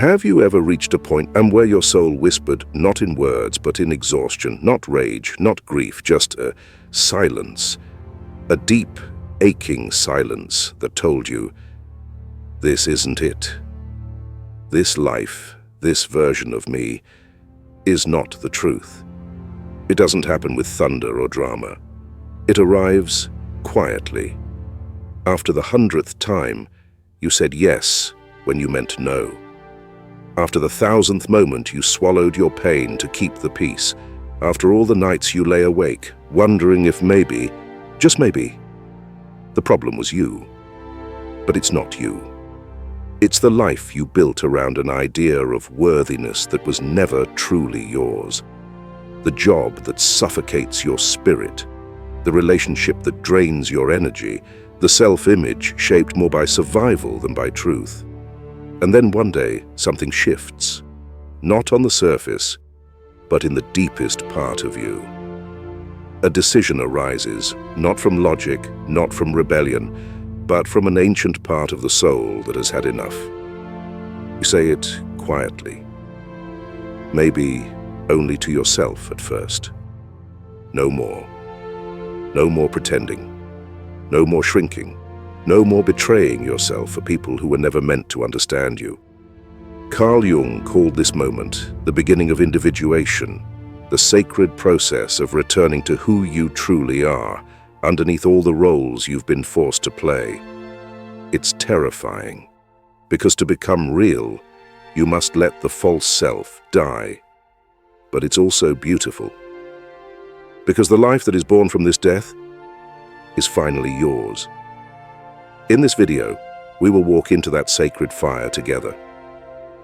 Have you ever reached a point where your soul whispered, not in words, but in exhaustion, not rage, not grief, just a silence, a deep, aching silence that told you, this isn't it. This life, this version of me, is not the truth. It doesn't happen with thunder or drama. It arrives quietly. After the 100th time, you said yes when you meant no. After the 1000th moment, you swallowed your pain to keep the peace. After all the nights you lay awake, wondering if maybe, just maybe, the problem was you. But it's not you. It's the life you built around an idea of worthiness that was never truly yours. The job that suffocates your spirit, the relationship that drains your energy, the self-image shaped more by survival than by truth. And then one day, something shifts. Not on the surface, but in the deepest part of you. A decision arises, not from logic, not from rebellion, but from an ancient part of the soul that has had enough. You say it quietly. Maybe only to yourself at first. No more. No more pretending. No more shrinking. No more betraying yourself for people who were never meant to understand you. Carl Jung called this moment the beginning of individuation, the sacred process of returning to who you truly are, underneath all the roles you've been forced to play. It's terrifying, because to become real, you must let the false self die. But it's also beautiful, because the life that is born from this death is finally yours. In this video, we will walk into that sacred fire together,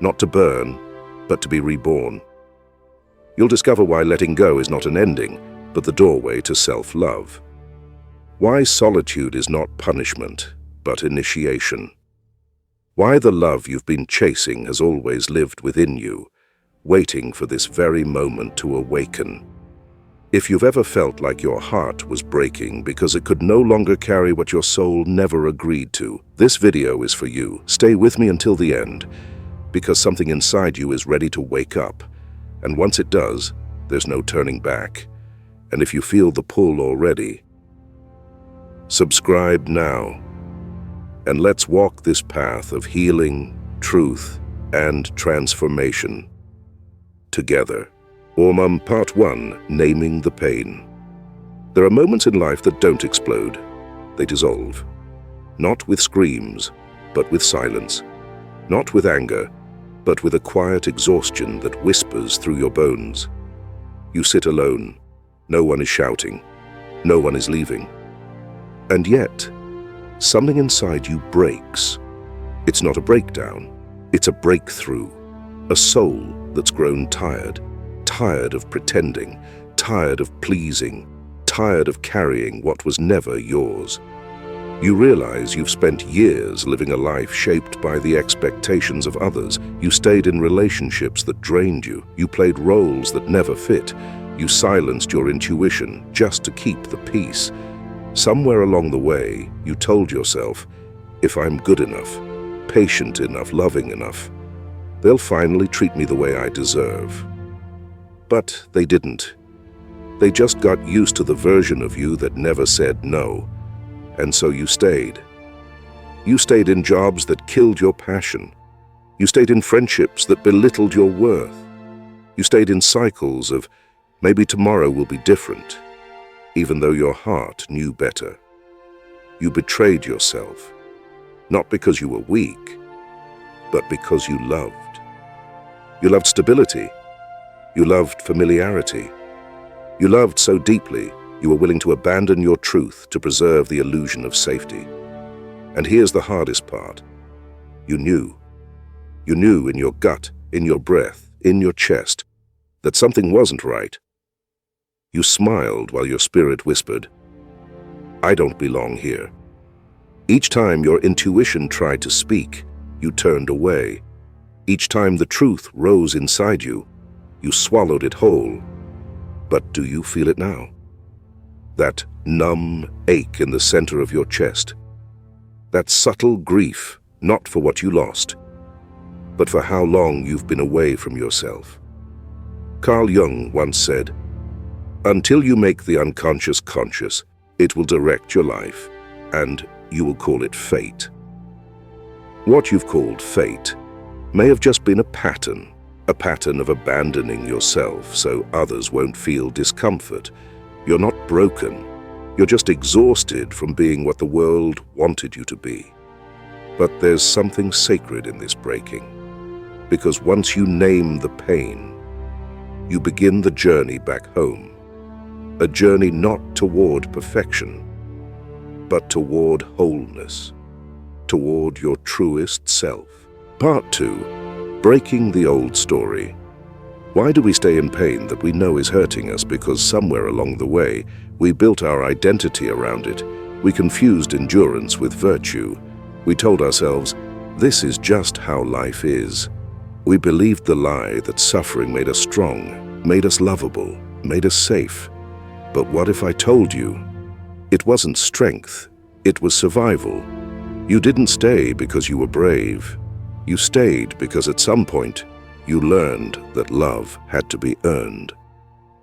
not to burn, but to be reborn. You'll discover why letting go is not an ending, but the doorway to self-love. Why solitude is not punishment, but initiation. Why the love you've been chasing has always lived within you, waiting for this very moment to awaken. If you've ever felt like your heart was breaking because it could no longer carry what your soul never agreed to, this video is for you. Stay with me until the end, because something inside you is ready to wake up. And once it does, there's no turning back. And if you feel the pull already, subscribe now. And let's walk this path of healing, truth, and transformation together. Part 1, Naming the Pain. There are moments in life that don't explode. They dissolve. Not with screams, but with silence. Not with anger, but with a quiet exhaustion that whispers through your bones. You sit alone. No one is shouting. No one is leaving. And yet, something inside you breaks. It's not a breakdown. It's a breakthrough. A soul that's grown tired. Tired of pretending, tired of pleasing, tired of carrying what was never yours. You realize you've spent years living a life shaped by the expectations of others. You stayed in relationships that drained you. You played roles that never fit. You silenced your intuition just to keep the peace. Somewhere along the way, you told yourself, if I'm good enough, patient enough, loving enough, they'll finally treat me the way I deserve. But they didn't. They just got used to the version of you that never said no. And so you stayed. You stayed in jobs that killed your passion. You stayed in friendships that belittled your worth. You stayed in cycles of maybe tomorrow will be different, even though your heart knew better. You betrayed yourself, not because you were weak, but because you loved. You loved stability. You loved familiarity. You loved so deeply, you were willing to abandon your truth to preserve the illusion of safety. And here's the hardest part. You knew. You knew in your gut, in your breath, in your chest, that something wasn't right. You smiled while your spirit whispered, I don't belong here. Each time your intuition tried to speak, you turned away. Each time the truth rose inside you, you swallowed it whole. But do you feel it now? That numb ache in the center of your chest. That subtle grief, not for what you lost, but for how long you've been away from yourself. Carl Jung once said, "Until you make the unconscious conscious, it will direct your life, and you will call it fate." What you've called fate may have just been a pattern of abandoning yourself so others won't feel discomfort. You're not broken. You're just exhausted from being what the world wanted you to be. But there's something sacred in this breaking, because once you name the pain, you begin the journey back home. A journey not toward perfection, but toward wholeness, toward your truest self. Part 2. Breaking the old story. Why do we stay in pain that we know is hurting us? Because somewhere along the way, we built our identity around it. We confused endurance with virtue. We told ourselves, this is just how life is. We believed the lie that suffering made us strong, made us lovable, made us safe. But what if I told you it wasn't strength, it was survival? You didn't stay because you were brave. You stayed because at some point you learned that love had to be earned,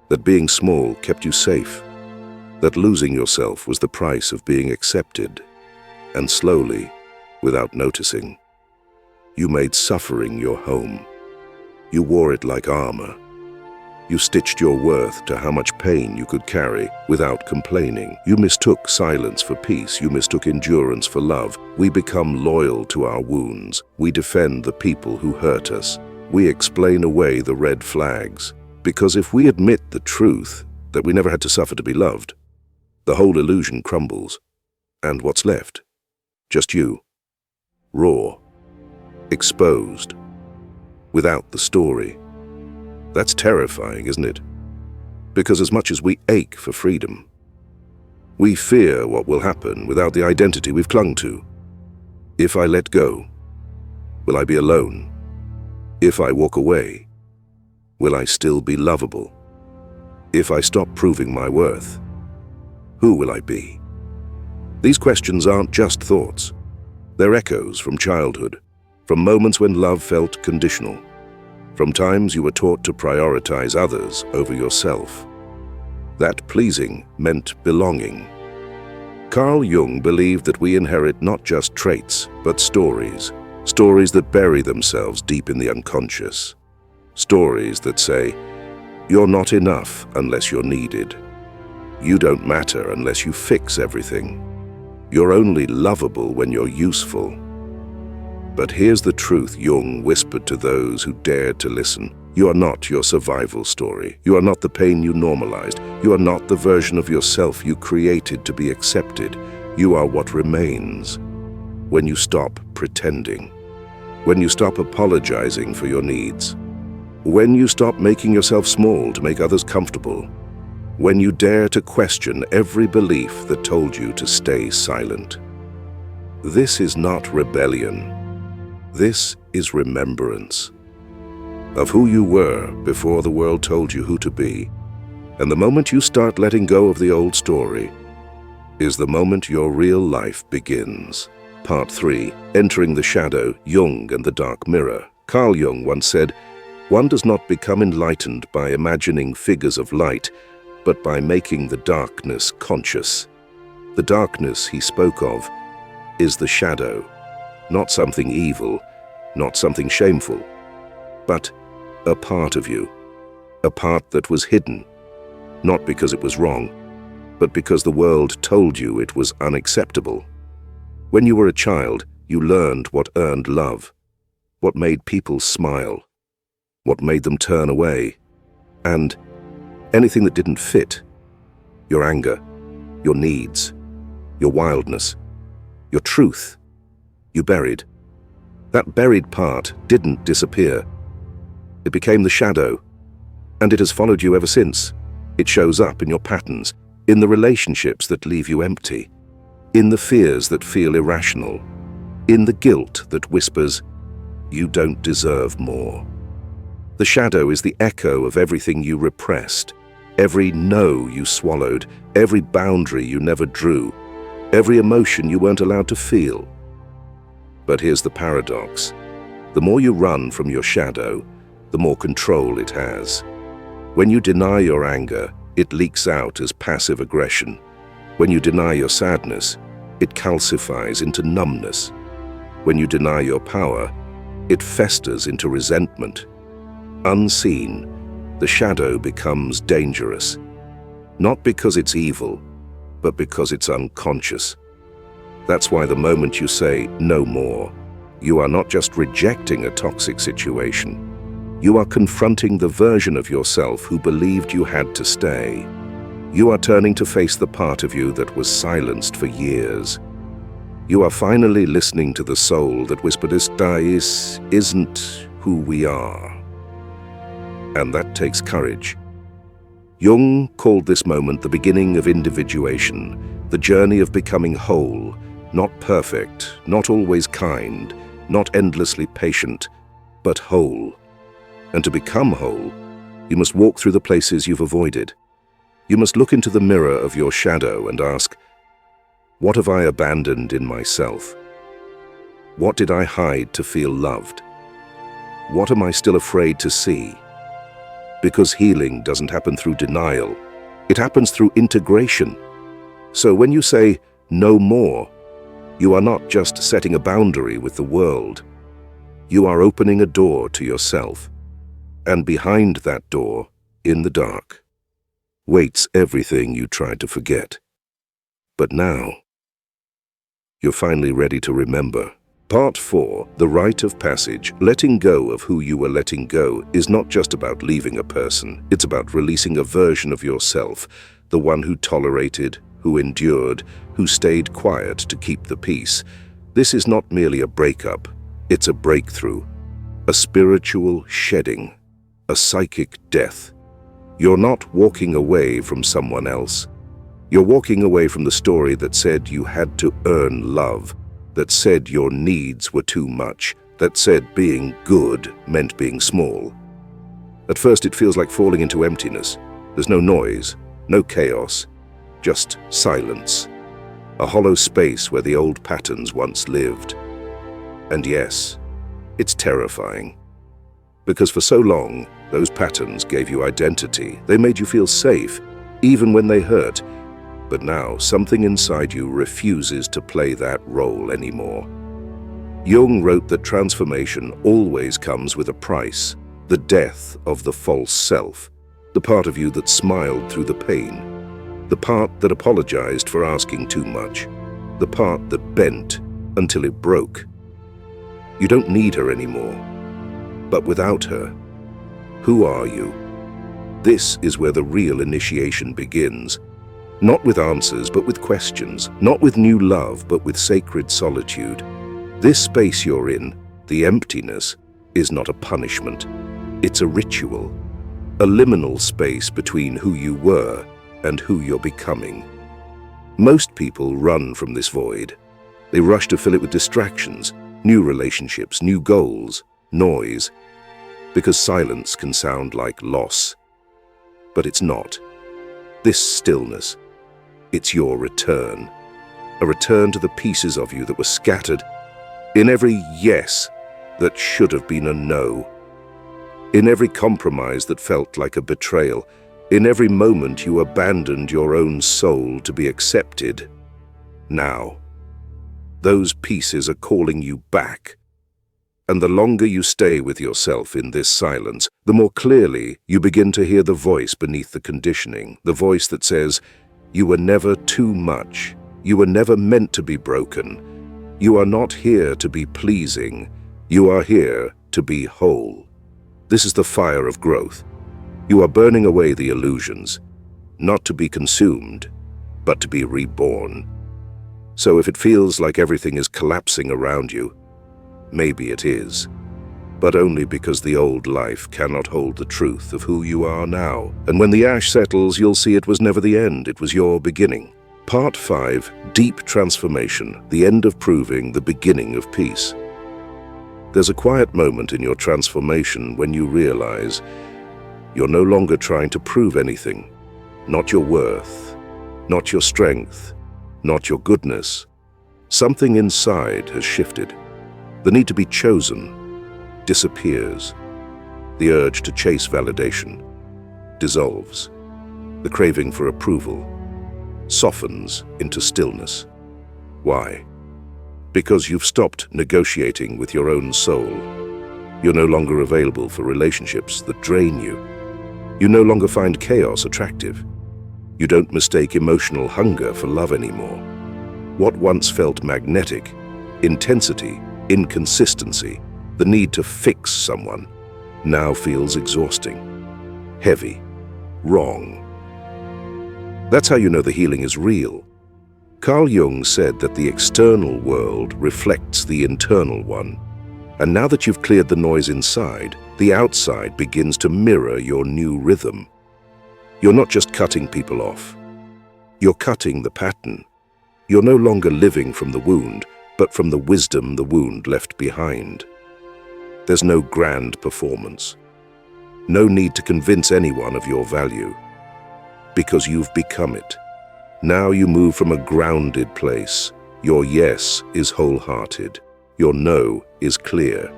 that being small kept you safe, that losing yourself was the price of being accepted. And slowly, without noticing, you made suffering your home. You wore it like armor. You stitched your worth to how much pain you could carry without complaining. You mistook silence for peace. You mistook endurance for love. We become loyal to our wounds. We defend the people who hurt us. We explain away the red flags. Because if we admit the truth, that we never had to suffer to be loved, the whole illusion crumbles. And what's left? Just you. Raw. Exposed. Without the story. That's terrifying, isn't it? Because as much as we ache for freedom, we fear what will happen without the identity we've clung to. If I let go, will I be alone? If I walk away, will I still be lovable? If I stop proving my worth, who will I be? These questions aren't just thoughts. They're echoes from childhood, from moments when love felt conditional, from times you were taught to prioritize others over yourself. That pleasing meant belonging. Carl Jung believed that we inherit not just traits, but stories. Stories that bury themselves deep in the unconscious. Stories that say, you're not enough unless you're needed. You don't matter unless you fix everything. You're only lovable when you're useful. But here's the truth Jung whispered to those who dared to listen. You are not your survival story. You are not the pain you normalized. You are not the version of yourself you created to be accepted. You are what remains when you stop pretending. When you stop apologizing for your needs. When you stop making yourself small to make others comfortable. When you dare to question every belief that told you to stay silent. This is not rebellion. This is remembrance of who you were before the world told you who to be. And the moment you start letting go of the old story is the moment your real life begins. Part 3. Entering the shadow, Jung and the dark mirror. Carl Jung once said, "One does not become enlightened by imagining figures of light, but by making the darkness conscious." The darkness he spoke of is the shadow. Not something evil, not something shameful, but a part of you, a part that was hidden, not because it was wrong, but because the world told you it was unacceptable. When you were a child, you learned what earned love, what made people smile, what made them turn away, and anything that didn't fit, your anger, your needs, your wildness, your truth, you buried. That buried part didn't disappear. It became the shadow, and it has followed you ever since. It shows up in your patterns, in the relationships that leave you empty, in the fears that feel irrational, in the guilt that whispers, you don't deserve more. The shadow is the echo of everything you repressed, every no you swallowed, every boundary you never drew, every emotion you weren't allowed to feel. But here's the paradox. The more you run from your shadow, the more control it has. When you deny your anger, it leaks out as passive aggression. When you deny your sadness, it calcifies into numbness. When you deny your power, it festers into resentment. Unseen, the shadow becomes dangerous. Not because it's evil, but because it's unconscious. That's why the moment you say, "No more," you are not just rejecting a toxic situation. You are confronting the version of yourself who believed you had to stay. You are turning to face the part of you that was silenced for years. You are finally listening to the soul that whispered, "This isn't who we are." And that takes courage. Jung called this moment the beginning of individuation, the journey of becoming whole, not perfect, not always kind, not endlessly patient, but whole. And to become whole, you must walk through the places you've avoided. You must look into the mirror of your shadow and ask, what have I abandoned in myself? What did I hide to feel loved? What am I still afraid to see? Because healing doesn't happen through denial. It happens through integration. So when you say, "No more," you are not just setting a boundary with the world. You are opening a door to yourself. And behind that door, in the dark, waits everything you tried to forget. But now, you're finally ready to remember. Part 4, the rite of passage. Letting go of who you were letting go is not just about leaving a person. It's about releasing a version of yourself, the one who tolerated, who endured, who stayed quiet to keep the peace. This is not merely a breakup. It's a breakthrough, a spiritual shedding, a psychic death. You're not walking away from someone else. You're walking away from the story that said you had to earn love, that said your needs were too much, that said being good meant being small. At first it feels like falling into emptiness. There's no noise, no chaos, just silence. A hollow space where the old patterns once lived. And yes, it's terrifying. Because for so long, those patterns gave you identity. They made you feel safe, even when they hurt. But now, something inside you refuses to play that role anymore. Jung wrote that transformation always comes with a price, the death of the false self, the part of you that smiled through the pain, the part that apologized for asking too much, the part that bent until it broke. You don't need her anymore. But without her, who are you? This is where the real initiation begins. Not with answers, but with questions. Not with new love, but with sacred solitude. This space you're in, the emptiness, is not a punishment. It's a ritual. A liminal space between who you were and who you're becoming. Most people run from this void. They rush to fill it with distractions, new relationships, new goals, noise. Because silence can sound like loss. But it's not. This stillness, it's your return. A return to the pieces of you that were scattered. In every yes that should have been a no. In every compromise that felt like a betrayal. In every moment you abandoned your own soul to be accepted. Now, those pieces are calling you back. And the longer you stay with yourself in this silence, the more clearly you begin to hear the voice beneath the conditioning, the voice that says, "You were never too much. You were never meant to be broken. You are not here to be pleasing. You are here to be whole." This is the fire of growth. You are burning away the illusions, not to be consumed, but to be reborn. So if it feels like everything is collapsing around you, maybe it is, but only because the old life cannot hold the truth of who you are now. And when the ash settles, you'll see it was never the end, it was your beginning. Part 5, Deep Transformation, the end of proving, the beginning of peace. There's a quiet moment in your transformation when you realize you're no longer trying to prove anything, not your worth, not your strength, not your goodness. Something inside has shifted. The need to be chosen, disappears. The urge to chase validation dissolves. The craving for approval softens into stillness. Why? Because you've stopped negotiating with your own soul. You're no longer available for relationships that drain you. You no longer find chaos attractive. You don't mistake emotional hunger for love anymore. What once felt magnetic, intensity, inconsistency, the need to fix someone, now feels exhausting, heavy, wrong. That's how you know the healing is real. Carl Jung said that the external world reflects the internal one. And now that you've cleared the noise inside, the outside begins to mirror your new rhythm. You're not just cutting people off. You're cutting the pattern. You're no longer living from the wound, but from the wisdom the wound left behind. There's no grand performance. No need to convince anyone of your value. Because you've become it. Now you move from a grounded place. Your yes is wholehearted. Your no is clear.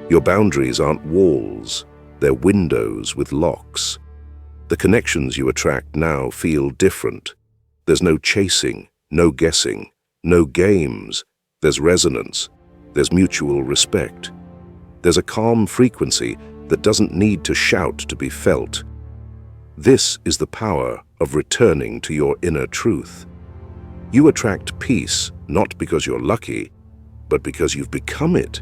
Your boundaries aren't walls. They're windows with locks. The connections you attract now feel different. There's no chasing, no guessing, no games. There's resonance. There's mutual respect. There's a calm frequency that doesn't need to shout to be felt. This is the power of returning to your inner truth. You attract peace not because you're lucky, but because you've become it.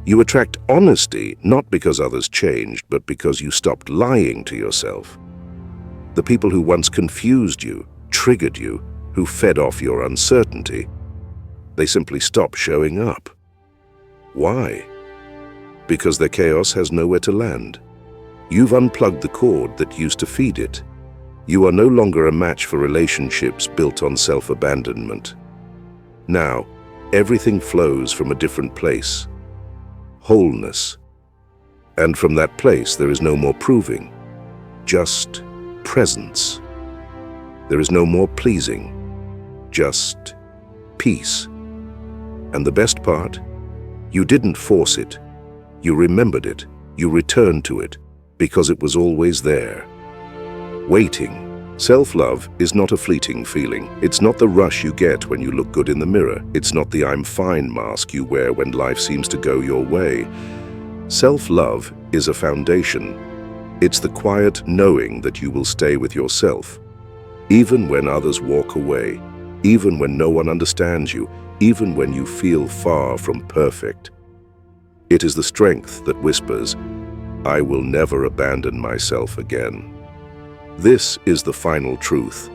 You attract honesty not because others changed, but because you stopped lying to yourself. The people who once confused you, triggered you, who fed off your uncertainty, they simply stop showing up. Why? Because their chaos has nowhere to land. You've unplugged the cord that used to feed it. You are no longer a match for relationships built on self-abandonment. Now, everything flows from a different place. Wholeness. And from that place, there is no more proving, just presence. There is no more pleasing, just peace. And the best part, you didn't force it. You remembered it. You returned to it because it was always there. Waiting. Self-love is not a fleeting feeling. It's not the rush you get when you look good in the mirror. It's not the I'm fine mask you wear when life seems to go your way. Self-love is a foundation. It's the quiet knowing that you will stay with yourself, even when others walk away, even when no one understands you, even when you feel far from perfect. It is the strength that whispers, I will never abandon myself again. This is the final truth.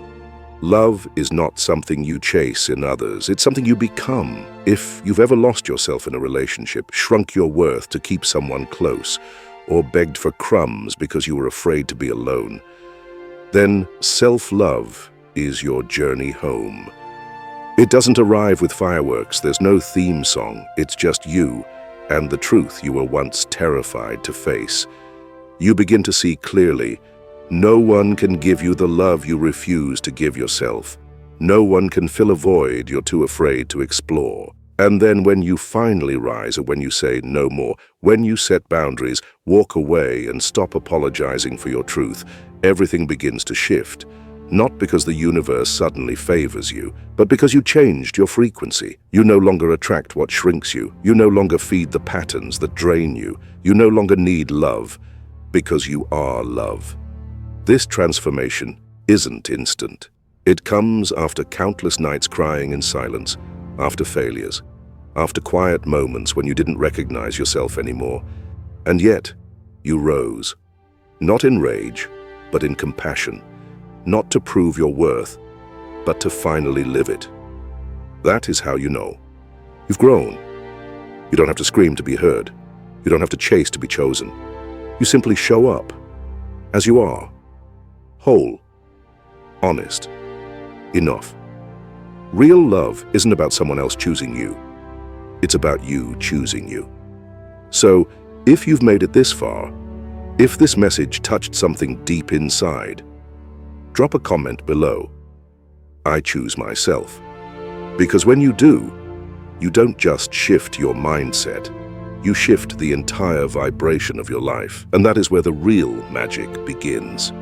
Love is not something you chase in others. It's something you become. If you've ever lost yourself in a relationship, shrunk your worth to keep someone close, or begged for crumbs because you were afraid to be alone, then self-love is your journey home. It doesn't arrive with fireworks. There's no theme song. It's just you and the truth you were once terrified to face. You begin to see clearly. No one can give you the love you refuse to give yourself. No one can fill a void you're too afraid to explore. And then when you finally rise, or when you say no more, when you set boundaries, walk away and stop apologizing for your truth, everything begins to shift. Not because the universe suddenly favors you, but because you changed your frequency. You no longer attract what shrinks you. You no longer feed the patterns that drain you. You no longer need love, because you are love. This transformation isn't instant. It comes after countless nights crying in silence, after failures, after quiet moments when you didn't recognize yourself anymore. And yet, you rose, not in rage, but in compassion, not to prove your worth, but to finally live it. That is how you know. You've grown. You don't have to scream to be heard. You don't have to chase to be chosen. You simply show up, as you are. Whole, honest, enough. Real love isn't about someone else choosing you. It's about you choosing you. So, if you've made it this far, if this message touched something deep inside, drop a comment below. I choose myself. Because when you do, you don't just shift your mindset, you shift the entire vibration of your life. And that is where the real magic begins.